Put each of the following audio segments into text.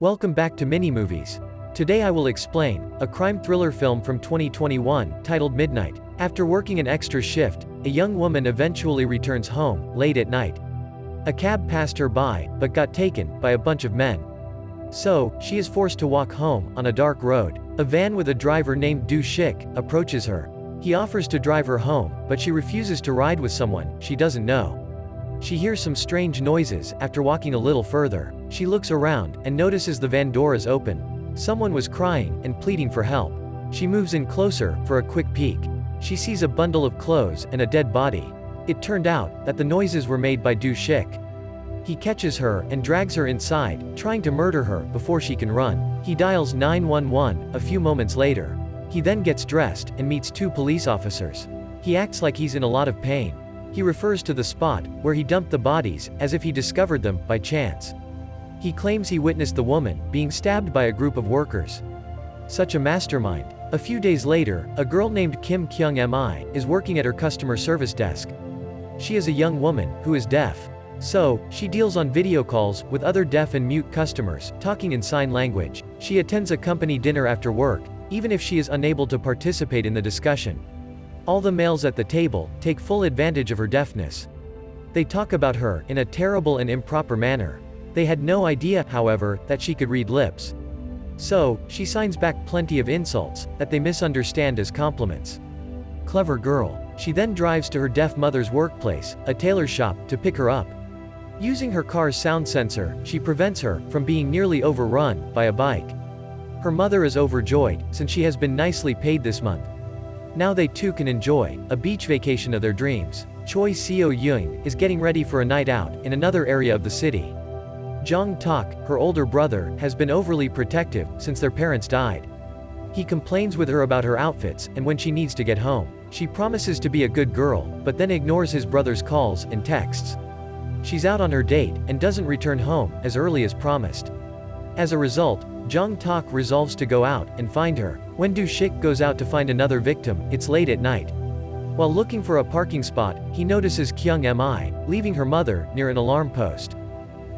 Welcome back to Mini Movies. Today I will explain a crime thriller film from 2021 titled Midnight. After working an extra shift, a young woman eventually returns home late at night. A cab passed her by, but got taken by a bunch of men. So, she is forced to walk home on a dark road. A van with a driver named Do Shik approaches her. He offers to drive her home, but she refuses to ride with someone she doesn't know. She hears some strange noises. After walking a little further, she looks around and notices the van door is open. Someone was crying and pleading for help. She moves in closer for a quick peek. She sees a bundle of clothes and a dead body. It turned out that the noises were made by Do Shik. He catches her and drags her inside, trying to murder her before she can run. He dials 911 a few moments later. He then gets dressed and meets two police officers. He acts like he's in a lot of pain. He refers to the spot where he dumped the bodies as if he discovered them by chance. He claims he witnessed the woman being stabbed by a group of workers. Such a mastermind. A few days later, a girl named Kim Kyung-Mi is working at her customer service desk. She is a young woman who is deaf. So, she deals on video calls with other deaf and mute customers, talking in sign language. She attends a company dinner after work, even if she is unable to participate in the discussion. All the males at the table take full advantage of her deafness. They talk about her in a terrible and improper manner. They had no idea, however, that she could read lips. So, she signs back plenty of insults that they misunderstand as compliments. Clever girl. She then drives to her deaf mother's workplace, a tailor shop, to pick her up. Using her car's sound sensor, she prevents her from being nearly overrun by a bike. Her mother is overjoyed, since she has been nicely paid this month. Now they too can enjoy a beach vacation of their dreams. Choi Seo-young is getting ready for a night out in another area of the city. Jong Tak, her older brother, has been overly protective since their parents died. He complains with her about her outfits and when she needs to get home. She promises to be a good girl, but then ignores his brother's calls and texts. She's out on her date and doesn't return home as early as promised. As a result, Jong Tak resolves to go out and find her. When Do Shik goes out to find another victim, it's late at night. While looking for a parking spot, he notices Kyung-Mi leaving her mother near an alarm post.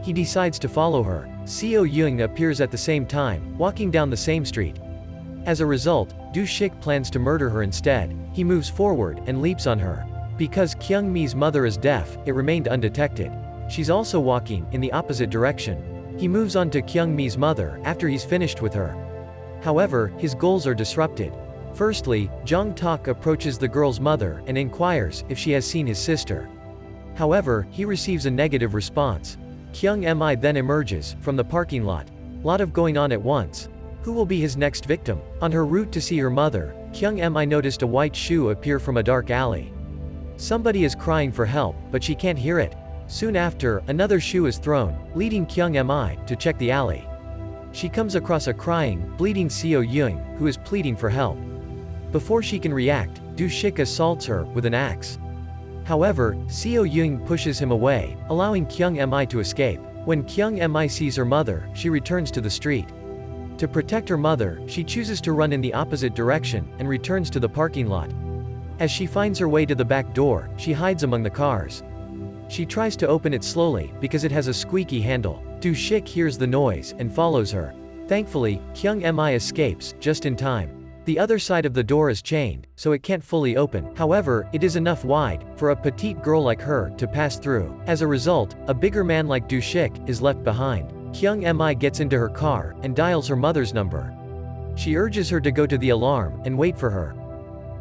He decides to follow her. Seo-young appears at the same time, walking down the same street. As a result, Do Shik plans to murder her instead. He moves forward and leaps on her. Because Kyung-mi's mother is deaf, it remained undetected. She's also walking in the opposite direction. He moves on to Kyung-mi's mother after he's finished with her. However, his goals are disrupted. Firstly, Jong Tak approaches the girl's mother and inquires if she has seen his sister. However, he receives a negative response. Kyung-Mi then emerges from the parking lot. Lot of going on at once. Who will be his next victim? On her route to see her mother, Kyung-Mi noticed a white shoe appear from a dark alley. Somebody is crying for help, but she can't hear it. Soon after, another shoe is thrown, leading Kyung-Mi to check the alley. She comes across a crying, bleeding Seo-young, who is pleading for help. Before she can react, Do Shik assaults her with an axe. However, Seo-young pushes him away, allowing Kyung-Mi to escape. When Kyung-Mi sees her mother, she returns to the street. To protect her mother, she chooses to run in the opposite direction and returns to the parking lot. As she finds her way to the back door, she hides among the cars. She tries to open it slowly, because it has a squeaky handle. Do Shik hears the noise and follows her. Thankfully, Kyung-Mi escapes just in time. The other side of the door is chained, so it can't fully open. However, it is enough wide for a petite girl like her to pass through. As a result, a bigger man like Do Shik is left behind. Kyung-Mi gets into her car and dials her mother's number. She urges her to go to the alarm and wait for her.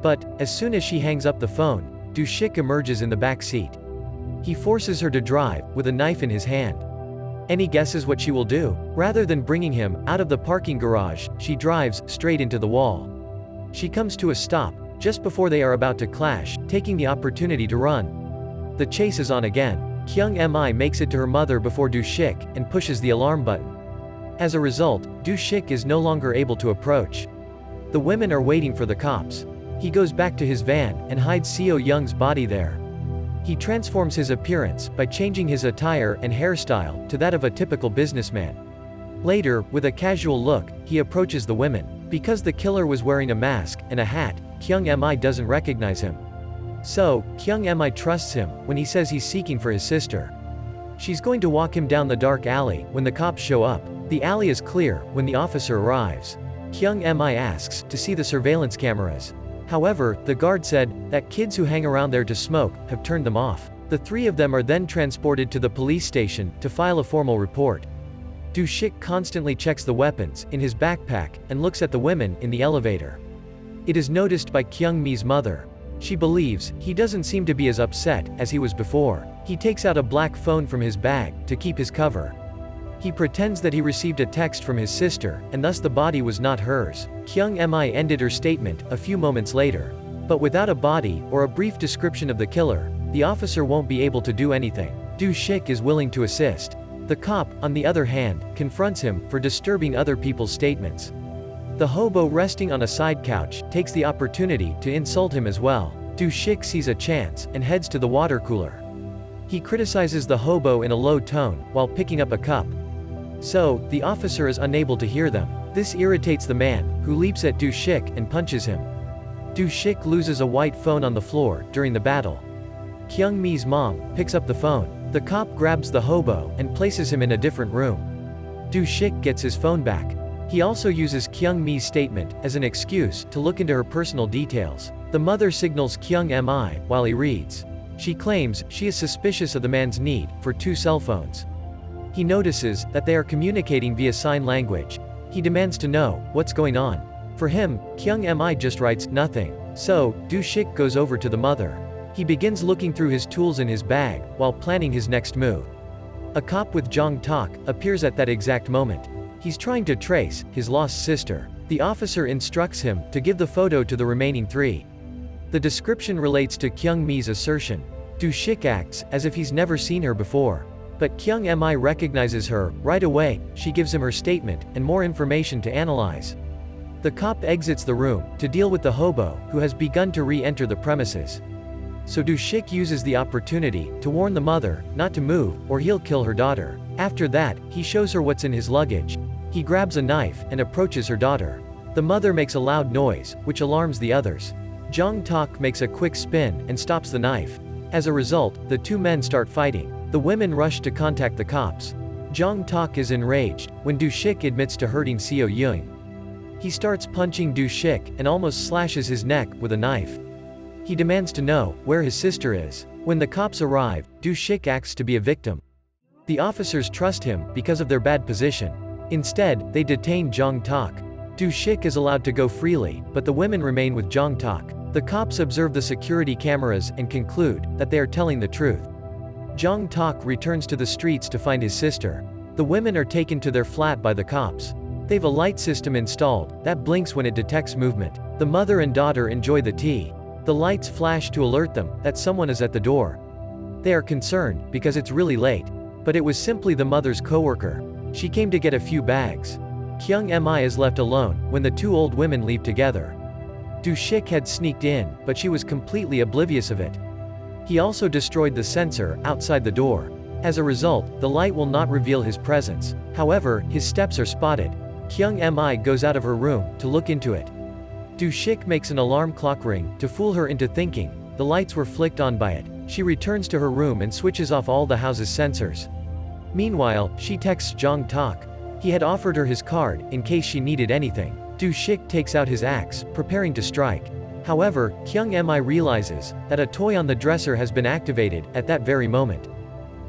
But, as soon as she hangs up the phone, Do Shik emerges in the back seat. He forces her to drive, with a knife in his hand. Any guesses what she will do? Rather than bringing him out of the parking garage, she drives straight into the wall. She comes to a stop, just before they are about to clash, taking the opportunity to run. The chase is on again. Kyung-Mi makes it to her mother before Do Shik, and pushes the alarm button. As a result, Do Shik is no longer able to approach. The women are waiting for the cops. He goes back to his van, and hides Seo-young's body there. He transforms his appearance by changing his attire and hairstyle to that of a typical businessman. Later, with a casual look, he approaches the women. Because the killer was wearing a mask and a hat, Kyung-Mi doesn't recognize him. So, Kyung-Mi trusts him when he says he's seeking for his sister. She's going to walk him down the dark alley when the cops show up. The alley is clear when the officer arrives. Kyung-Mi asks to see the surveillance cameras. However, the guard said that kids who hang around there to smoke have turned them off. The three of them are then transported to the police station to file a formal report. Do-shik constantly checks the weapons in his backpack and looks at the women in the elevator. It is noticed by Kyung-Mi's mother. She believes he doesn't seem to be as upset as he was before. He takes out a black phone from his bag to keep his cover. He pretends that he received a text from his sister, and thus the body was not hers. Kyung-Mi ended her statement a few moments later. But without a body or a brief description of the killer, the officer won't be able to do anything. Do-shik is willing to assist. The cop, on the other hand, confronts him for disturbing other people's statements. The hobo resting on a side couch takes the opportunity to insult him as well. Do-shik sees a chance and heads to the water cooler. He criticizes the hobo in a low tone while picking up a cup. So, the officer is unable to hear them. This irritates the man, who leaps at Do-shik and punches him. Do-shik loses a white phone on the floor during the battle. Kyung-Mi's mom picks up the phone. The cop grabs the hobo and places him in a different room. Do-shik gets his phone back. He also uses Kyung-Mi's statement as an excuse to look into her personal details. The mother signals Kyung-Mi while he reads. She claims she is suspicious of the man's need for 2 cell phones. He notices that they are communicating via sign language. He demands to know what's going on. For him, Kyung-Mi just writes nothing. So, Do-shik goes over to the mother. He begins looking through his tools in his bag while planning his next move. A cop with Jong-tak appears at that exact moment. He's trying to trace his lost sister. The officer instructs him to give the photo to the remaining 3. The description relates to Kyung-Mi's assertion. Do-shik acts as if he's never seen her before. But Kyung-Mi recognizes her right away. She gives him her statement and more information to analyze. The cop exits the room to deal with the hobo, who has begun to re-enter the premises. So Do-shik uses the opportunity to warn the mother not to move or he'll kill her daughter. After that, he shows her what's in his luggage. He grabs a knife and approaches her daughter. The mother makes a loud noise, which alarms the others. Jong-tak makes a quick spin and stops the knife. As a result, the 2 men start fighting. The women rush to contact the cops. Jong-tak is enraged when Do-shik admits to hurting Seo-young. He starts punching Do-shik and almost slashes his neck with a knife. He demands to know where his sister is. When the cops arrive, Do-shik acts to be a victim. The officers trust him because of their bad position. Instead, they detain Jong-tak. Do-shik is allowed to go freely, but the women remain with Jong-tak. The cops observe the security cameras and conclude that they are telling the truth. Jong-tak returns to the streets to find his sister. The women are taken to their flat by the cops. They've a light system installed that blinks when it detects movement. The mother and daughter enjoy the tea. The lights flash to alert them that someone is at the door. They are concerned because it's really late. But it was simply the mother's coworker. She came to get a few bags. Kyung-Mi is left alone when the 2 old women leave together. Do-shik had sneaked in, but she was completely oblivious of it. He also destroyed the sensor outside the door. As a result, the light will not reveal his presence. However, his steps are spotted. Kyung-Mi goes out of her room to look into it. Do-shik makes an alarm clock ring to fool her into thinking the lights were flicked on by it. She returns to her room and switches off all the house's sensors. Meanwhile, she texts Jong-tak. He had offered her his card in case she needed anything. Do-shik takes out his axe, preparing to strike. However, Kyung-Mi realizes that a toy on the dresser has been activated at that very moment.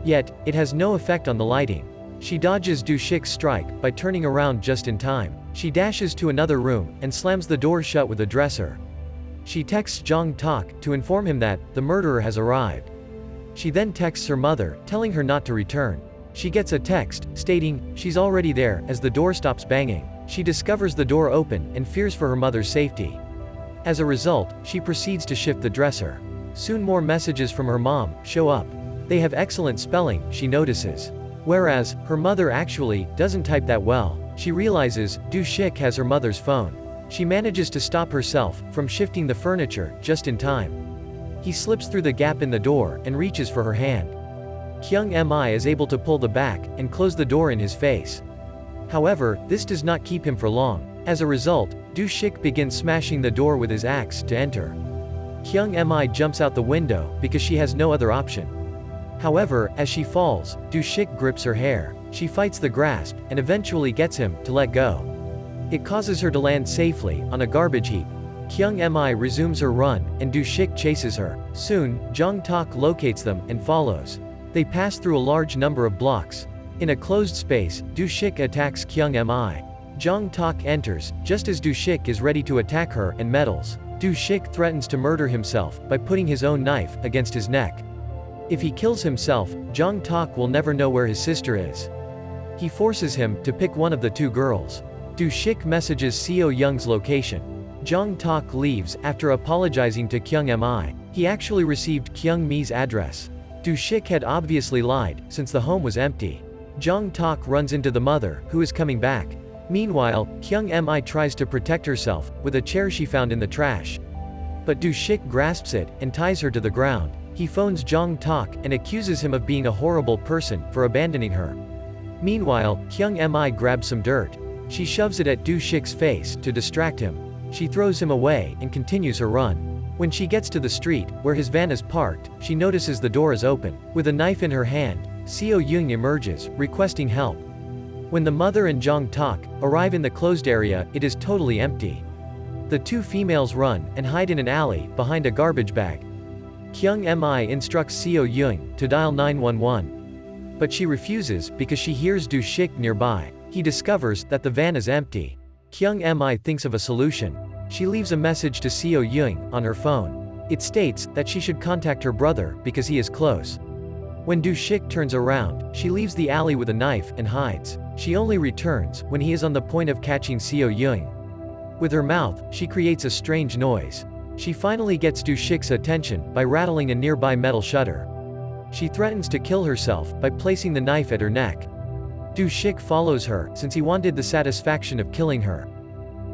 Yet, it has no effect on the lighting. She dodges Do-shik's strike by turning around just in time. She dashes to another room and slams the door shut with a dresser. She texts Jong-tak to inform him that the murderer has arrived. She then texts her mother, telling her not to return. She gets a text stating she's already there as the door stops banging. She discovers the door open and fears for her mother's safety. As a result, she proceeds to shift the dresser. Soon more messages from her mom show up. They have excellent spelling, she notices. Whereas, her mother actually doesn't type that well. She realizes Do-shik has her mother's phone. She manages to stop herself from shifting the furniture just in time. He slips through the gap in the door and reaches for her hand. Kyung-Mi is able to pull the back and close the door in his face. However, this does not keep him for long. As a result, Do-shik begins smashing the door with his axe to enter. Kyung-Mi jumps out the window because she has no other option. However, as she falls, Do-shik grips her hair. She fights the grasp, and eventually gets him to let go. It causes her to land safely on a garbage heap. Kyung-Mi resumes her run, and Do-shik chases her. Soon, Jong-tak locates them and follows. They pass through a large number of blocks. In a closed space, Do-shik attacks Kyung-Mi. Jong-tak enters, just as Do-shik is ready to attack her, and meddles. Do-shik threatens to murder himself by putting his own knife against his neck. If he kills himself, Jong-tak will never know where his sister is. He forces him to pick one of the two girls. Do-shik messages Seo-young's location. Jong-tak leaves after apologizing to Kyung-Mi. He actually received Kyung-mi's address. Do-shik had obviously lied, since the home was empty. Jong-tak runs into the mother, who is coming back. Meanwhile, Kyung-Mi tries to protect herself with a chair she found in the trash. But Do-shik grasps it and ties her to the ground. He phones Jong-tak and accuses him of being a horrible person for abandoning her. Meanwhile, Kyung-Mi grabs some dirt. She shoves it at Do-shik's face to distract him. She throws him away and continues her run. When she gets to the street, where his van is parked, she notices the door is open. With a knife in her hand, Seo-young emerges, requesting help. When the mother and Jong-tak arrive in the closed area, it is totally empty. The two females run and hide in an alley behind a garbage bag. Kyung-Mi instructs Seo-young to dial 911. But she refuses because she hears Do-shik nearby. He discovers that the van is empty. Kyung-Mi thinks of a solution. She leaves a message to Seo-young on her phone. It states that she should contact her brother because he is close. When Do-shik turns around, she leaves the alley with a knife and hides. She only returns when he is on the point of catching Seo-young. With her mouth, she creates a strange noise. She finally gets Do-shik's attention by rattling a nearby metal shutter. She threatens to kill herself by placing the knife at her neck. Do-shik follows her since he wanted the satisfaction of killing her.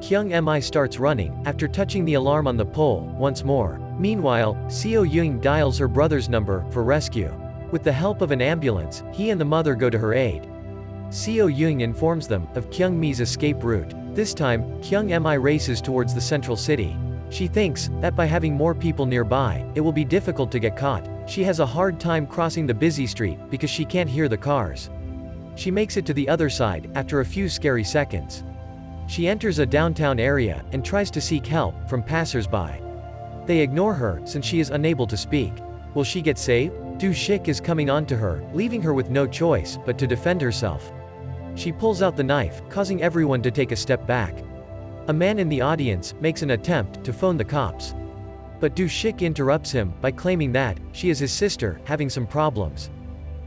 Kyung-Mi starts running after touching the alarm on the pole once more. Meanwhile, Seo-young dials her brother's number for rescue. With the help of an ambulance, he and the mother go to her aid. Seo-young informs them of Kyung-mi's escape route. This time, Kyung-Mi races towards the central city. She thinks that by having more people nearby, it will be difficult to get caught. She has a hard time crossing the busy street because she can't hear the cars. She makes it to the other side after a few scary seconds. She enters a downtown area and tries to seek help from passers-by. They ignore her since she is unable to speak. Will she get saved? Do-shik is coming on to her, leaving her with no choice but to defend herself. She pulls out the knife, causing everyone to take a step back. A man in the audience makes an attempt to phone the cops. But Do-shik interrupts him by claiming that she is his sister, having some problems.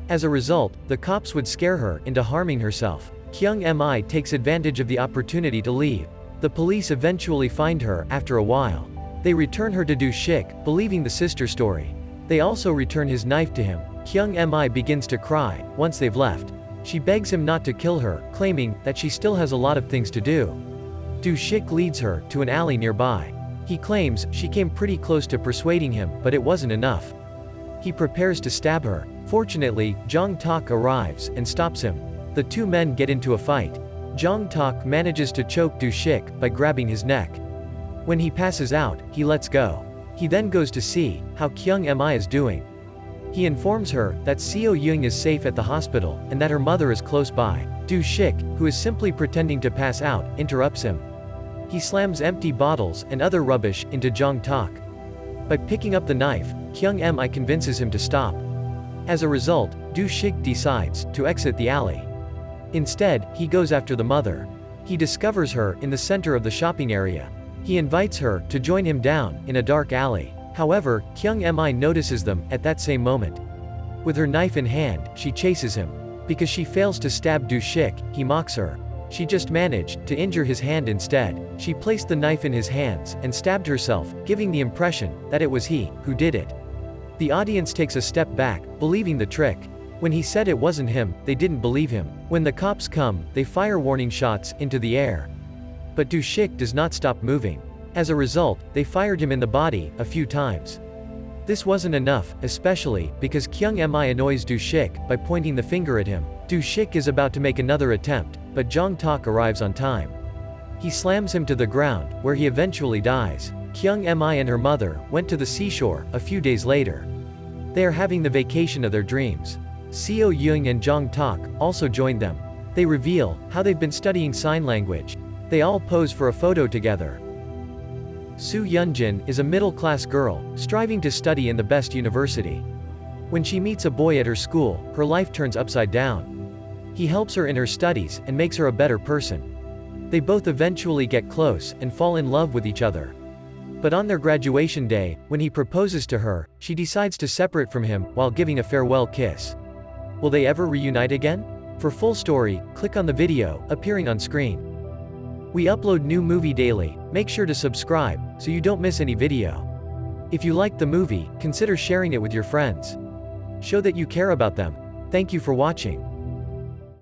As a result, the cops would scare her into harming herself. Kyung-Mi takes advantage of the opportunity to leave. The police eventually find her after a while. They return her to Do-shik, believing the sister story. They also return his knife to him. Kyung-Mi begins to cry once they've left. She begs him not to kill her, claiming that she still has a lot of things to do. Do-shik leads her to an alley nearby. He claims she came pretty close to persuading him, but it wasn't enough. He prepares to stab her. Fortunately, Jong-tak arrives and stops him. The two men get into a fight. Jong-tak manages to choke Do-shik by grabbing his neck. When he passes out, he lets go. He then goes to see how Kyung-Mi is doing. He informs her that Seo-young is safe at the hospital and that her mother is close by. Do-shik, who is simply pretending to pass out, interrupts him. He slams empty bottles and other rubbish into Jong-tak. By picking up the knife, Kyung-Mi convinces him to stop. As a result, Do-shik decides to exit the alley. Instead, he goes after the mother. He discovers her in the center of the shopping area. He invites her to join him down in a dark alley. However, Kyung-Mi notices them at that same moment. With her knife in hand, she chases him. Because she fails to stab Do-shik, he mocks her. She just managed to injure his hand instead. She placed the knife in his hands and stabbed herself, giving the impression that it was he who did it. The audience takes a step back, believing the trick. When he said it wasn't him, they didn't believe him. When the cops come, they fire warning shots into the air. But Do-shik does not stop moving. As a result, they fired him in the body a few times. This wasn't enough, especially because Kyung-Mi annoys Do-shik by pointing the finger at him. Do-shik is about to make another attempt, but Jong-tak arrives on time. He slams him to the ground, where he eventually dies. Kyung-Mi and her mother went to the seashore a few days later. They are having the vacation of their dreams. Seo Young and Jong Tak also joined them. They reveal how they've been studying sign language. They all pose for a photo together. Soo Yeonjin is a middle-class girl, striving to study in the best university. When she meets a boy at her school, her life turns upside down. He helps her in her studies and makes her a better person. They both eventually get close and fall in love with each other. But on their graduation day, when he proposes to her, she decides to separate from him while giving a farewell kiss. Will they ever reunite again? For full story, click on the video appearing on screen. We upload new movie daily. Make sure to subscribe so you don't miss any video. If you liked the movie, consider sharing it with your friends. Show that you care about them. Thank you for watching.